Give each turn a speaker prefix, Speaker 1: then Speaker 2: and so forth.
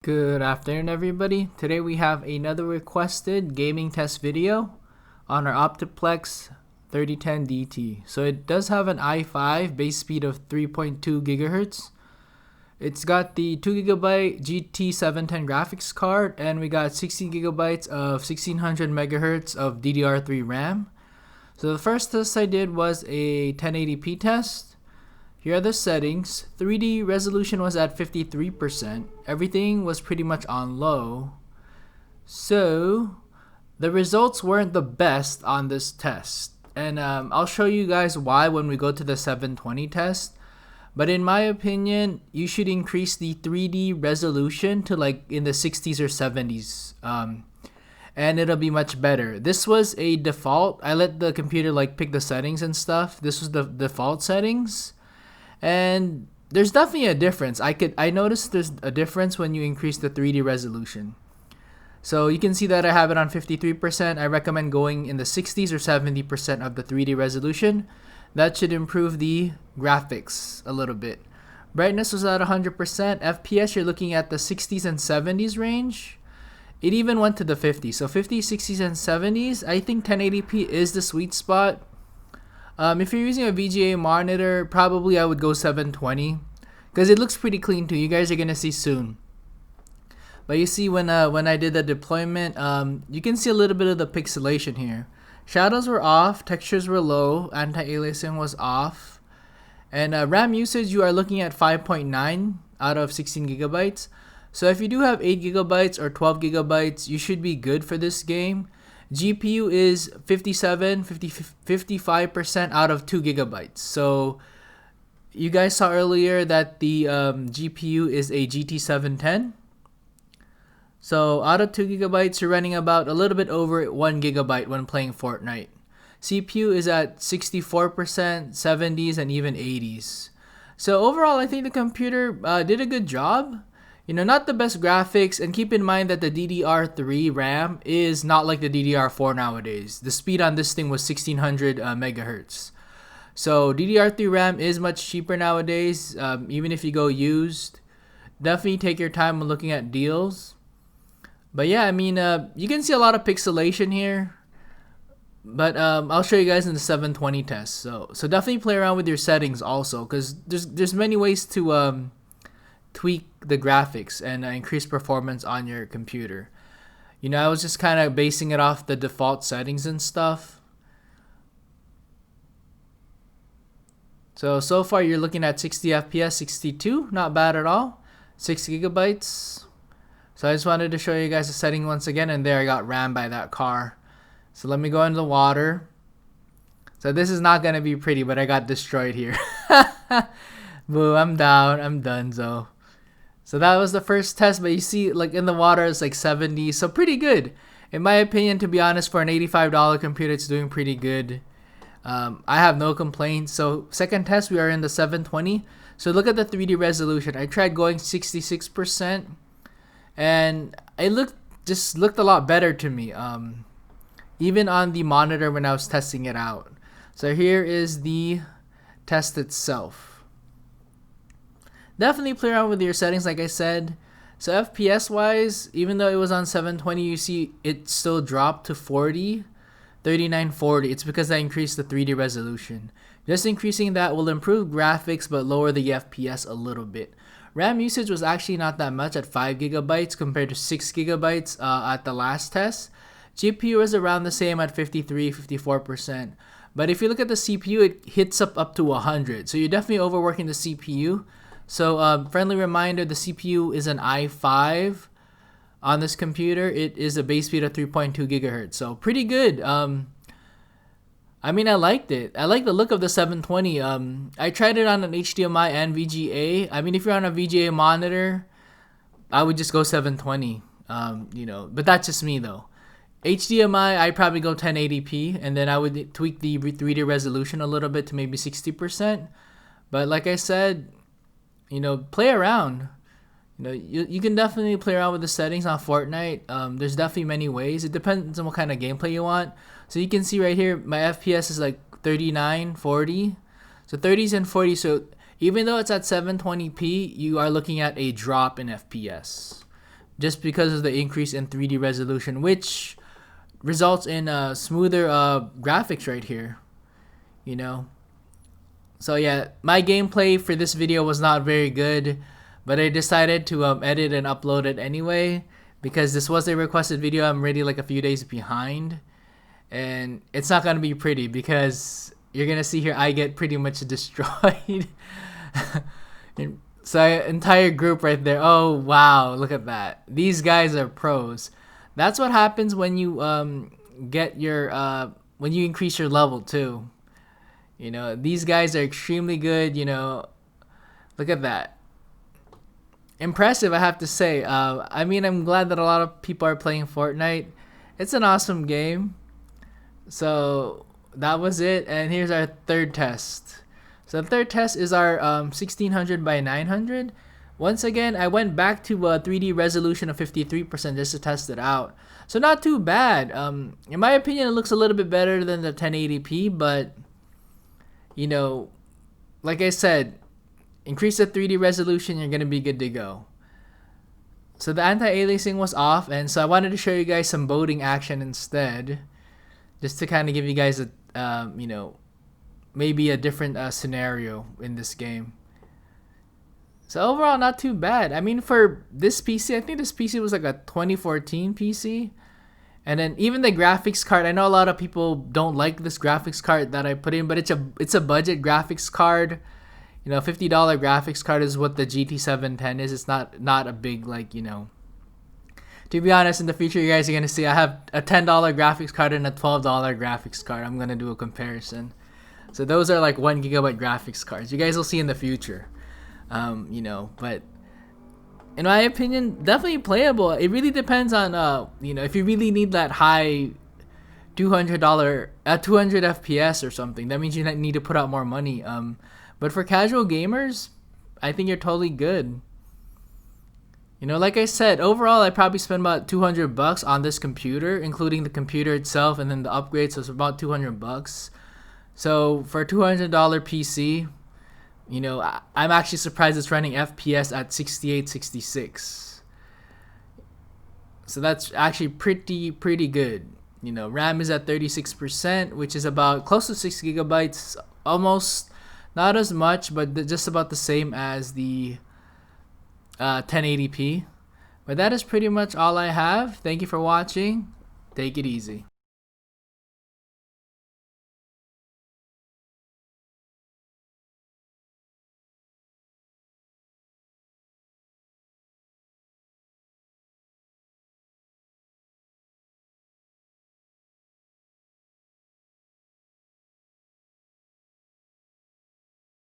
Speaker 1: Good afternoon, everybody. Today we have another requested gaming test video on our Optiplex 3010 DT. So it does have an i5 base speed of 3.2 gigahertz. It's got the 2GB GT710 graphics card, and we got 16GB of 1600 megahertz of DDR3 RAM. So the first test I did was a 1080p test. Here are the settings. 3D resolution was at 53%. Everything was pretty much on low. So the results weren't the best on this test. And I'll show you guys why when we go to the 720 test. But in my opinion, you should increase the 3D resolution to like in the 60s or 70s. And it'll be much better. This was a default. I let the computer like pick the settings and stuff. This was the default settings. And there's definitely a difference. I noticed there's a difference when you increase the 3D resolution. So you can see that I have it on 53%. I recommend going in the 60s or 70% of the 3D resolution. That should improve the graphics a little bit. Brightness was at 100%. FPS, you're looking at the 60s and 70s range. It even went to the 50s. So 50s, 60s, and 70s. I think 1080p is the sweet spot. If you're using a VGA monitor, probably I would go 720 because it looks pretty clean too. You guys are gonna see soon. But you see when I did the deployment, you can see a little bit of the pixelation here. Shadows were off, textures were low, anti-aliasing was off, and RAM usage you are looking at 5.9 out of 16 gigabytes. So if you do have 8 gigabytes or 12 gigabytes, you should be good for this game. GPU is 55% out of 2 gigabytes. So you guys saw earlier that the GPU is a GT710. So out of 2 gigabytes, you're running about a little bit over 1 gigabyte when playing Fortnite. CPU is at 64%, 70s, and even 80s. So overall, I think the computer did a good job. You know, not the best graphics, and keep in mind that the DDR3 RAM is not like the DDR4 nowadays. The speed on this thing was 1600 megahertz. So DDR3 RAM is much cheaper nowadays, even if you go used. Definitely take your time when looking at deals. But yeah, I mean, you can see a lot of pixelation here. But I'll show you guys in the 720 test. So definitely play around with your settings also, because there's many ways to tweak the graphics and increase performance on your computer. You know, I was just kind of basing it off the default settings and stuff. So far you're looking at 60 FPS, 62, not bad at all. 6 gigabytes. So I just wanted to show you guys the setting once again, and there I got rammed by that car. So let me go into the water. So this is not gonna be pretty, but I got destroyed here. Boo, I'm down, I'm done, So that was the first test, but you see like in the water it's like 70, so pretty good. In my opinion, to be honest, for an $85 computer, it's doing pretty good. I have no complaints. So second test, we are in the 720. So look at the 3D resolution. I tried going 66%, and it looked a lot better to me. Even on the monitor when I was testing it out. So here is the test itself. Definitely play around with your settings, like I said. So FPS wise, even though it was on 720, you see it still dropped to 3940. It's because I increased the 3D resolution. Just increasing that will improve graphics but lower the FPS a little bit. RAM usage was actually not that much at 5 gigabytes compared to 6 gigabytes at the last test. GPU was around the same at 54%. But if you look at the CPU, it hits up to 100. So you're definitely overworking the CPU. So friendly reminder, the CPU is an i5 on this computer. It is a base speed of 3.2 gigahertz. So pretty good. I mean, I liked it. I like the look of the 720. I tried it on an HDMI and VGA. I mean, if you're on a VGA monitor, I would just go 720. You know, but that's just me though. HDMI, I'd probably go 1080p, and then I would tweak the 3D resolution a little bit to maybe 60%. But like I said, you know, play around. You know, you can definitely play around with the settings on Fortnite. There's definitely many ways. It depends on what kind of gameplay you want. So you can see right here, my FPS is like 39, 40. So 30s and 40s. So even though it's at 720p, you are looking at a drop in FPS. just because of the increase in 3D resolution, which results in smoother graphics right here, you know. So yeah, my gameplay for this video was not very good, but I decided to edit and upload it anyway because this was a requested video. I'm already like a few days behind, and it's not gonna be pretty because you're gonna see here I get pretty much destroyed. So entire group right there. Oh wow, look at that. These guys are pros. That's what happens when you get your when you increase your level too. You know, these guys are extremely good, you know. Look at that. Impressive, I have to say. I mean, I'm glad that a lot of people are playing Fortnite. It's an awesome game. So that was it, and here's our third test. So the third test is our 1600 by 900. Once again, I went back to a 3D resolution of 53% just to test it out. So not too bad. In my opinion, it looks a little bit better than the 1080p, but you know, like I said, increase the 3D resolution, you're gonna be good to go. So the anti-aliasing was off, and so I wanted to show you guys some boating action instead, just to kind of give you guys a you know, maybe a different scenario in this game. So overall, not too bad. I mean, for this PC, I think this PC was like a 2014 PC. And then even the graphics card, I know a lot of people don't like this graphics card that I put in, but it's a budget graphics card. You know, $50 graphics card is what the GT710 is. It's not a big, like, you know. To be honest, in the future, you guys are going to see I have a $10 graphics card and a $12 graphics card. I'm going to do a comparison. So those are like 1 gigabyte graphics cards. You guys will see in the future. You know, but in my opinion, definitely playable. It really depends on you know, if you really need that high $200 200 FPS or something, that means you need to put out more money. But for casual gamers, I think you're totally good. You know, like I said, overall I probably spent about $200 on this computer, including the computer itself and then the upgrades. So it's about $200. So for a $200 PC, you know, I'm actually surprised it's running FPS at 68, 66. So that's actually pretty good. You know, RAM is at 36%, which is about close to 6 gigabytes, almost not as much, but just about the same as the 1080p. But that is pretty much all I have. Thank you for watching. Take it easy.